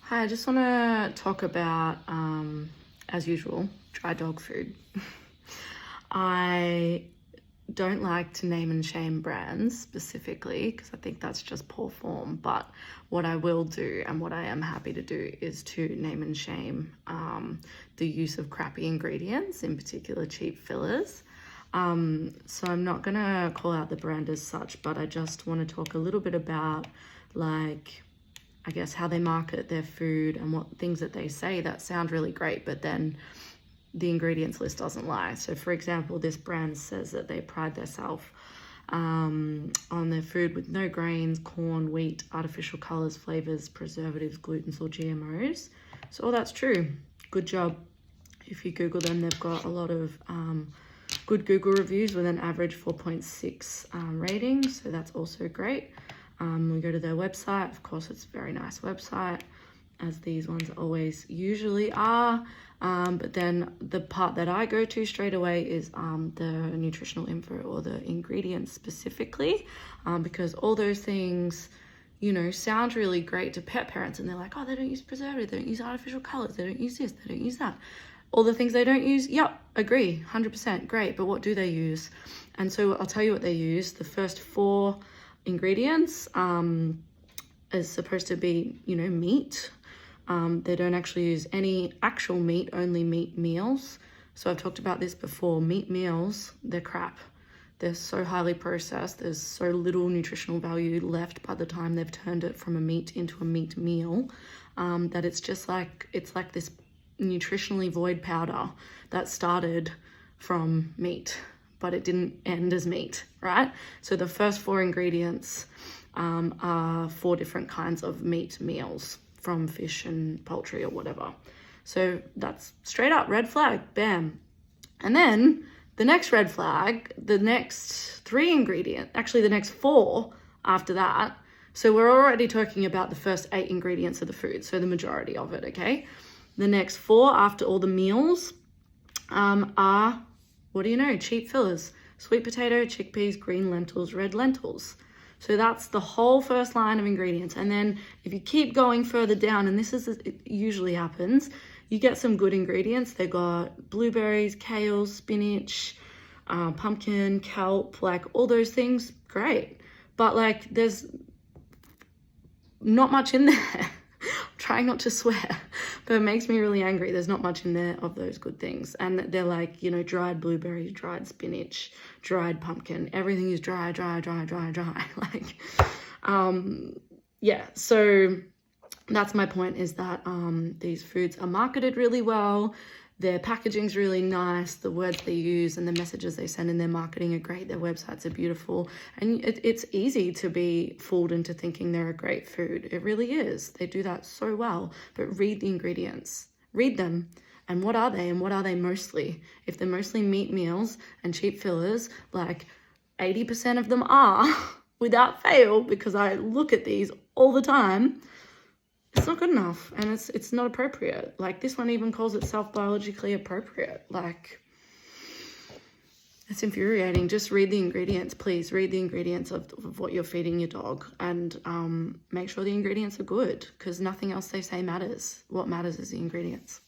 Hi, I just want to talk about, as usual, dry dog food. I don't like to name and shame brands specifically because I think that's just poor form. But what I will do and what I am happy to do is to name and shame the use of crappy ingredients, in particular cheap fillers. So I'm not going to call out the brand as such, but I just want to talk a little bit about I guess how they market their food and what things that they say that sound really great, but then the ingredients list doesn't lie. So for example, this brand says that they pride themselves on their food with no grains, corn, wheat, artificial colors, flavors, preservatives, glutens, or GMOs. So all that's true. Good job. If you Google them, they've got a lot of good Google reviews with an average 4.6 rating. So that's also great. We go to their website. Of course, it's a very nice website, as these ones always usually are. But then the part that I go to straight away is the nutritional info or the ingredients specifically, because all those things, sound really great to pet parents, and they're like, oh, they don't use preservatives, they don't use artificial colors, they don't use this, they don't use that. All the things they don't use, yep, agree, 100%, great, but what do they use? And so I'll tell you what they use. The first 4 ingredients is supposed to be, meat. They don't actually use any actual meat, only meat meals. So I've talked about this before. Meat meals, they're crap. They're so highly processed. There's so little nutritional value left by the time they've turned it from a meat into a meat meal, that it's like this nutritionally void powder that started from meat, but it didn't end as meat, right? So the first 4 ingredients are 4 different kinds of meat meals from fish and poultry or whatever. So that's straight up red flag, bam. And then the next red flag, the next 3 ingredients, actually the next 4 after that. So we're already talking about the first 8 ingredients of the food, so the majority of it, okay? The next 4 after all the meals are, what do you know, cheap fillers. Sweet potato, chickpeas, green lentils, red lentils. So that's the whole first line of ingredients. And then if you keep going further down, and it usually happens, you get some good ingredients. They got blueberries, kale, spinach, pumpkin, kelp, all those things, great. But there's not much in there. Trying not to swear, but it makes me really angry. There's not much in there of those good things. And they're dried blueberries, dried spinach, dried pumpkin. Everything is dry. Yeah, so that's my point, is that these foods are marketed really well. Their packaging's really nice. The words they use and the messages they send in their marketing are great. Their websites are beautiful. And it's easy to be fooled into thinking they're a great food. It really is. They do that so well. But read the ingredients. Read them. And what are they? And what are they mostly? If they're mostly meat meals and cheap fillers, 80% of them are, without fail, because I look at these all the time, it's not good enough, and it's not appropriate. This one even calls itself biologically appropriate. It's infuriating. Just read the ingredients, please. Read the ingredients of what you're feeding your dog, and make sure the ingredients are good, because nothing else they say matters. What matters is the ingredients.